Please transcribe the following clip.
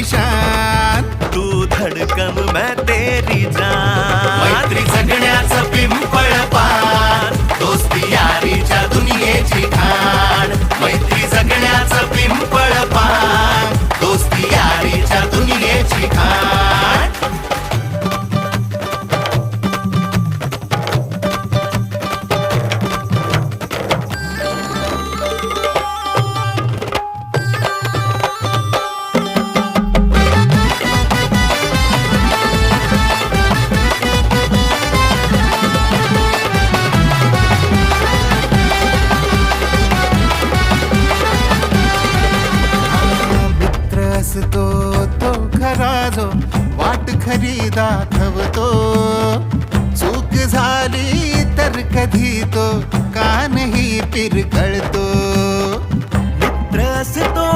निशान, तू धडकन मैं तेरी जान. मैत्री जगण्याचं पिंपळ पान, दोस्ती यारीच्या दुनियेची खाण. मैत्री जगण्याचं पिंपळ पान, दोस्ती यारीच्या दुनियेची खाण. तो खरा जो वाट खरी दाखवतो, चूक झाली तर कधी तो कानही पिरकळतो. मित्र असतो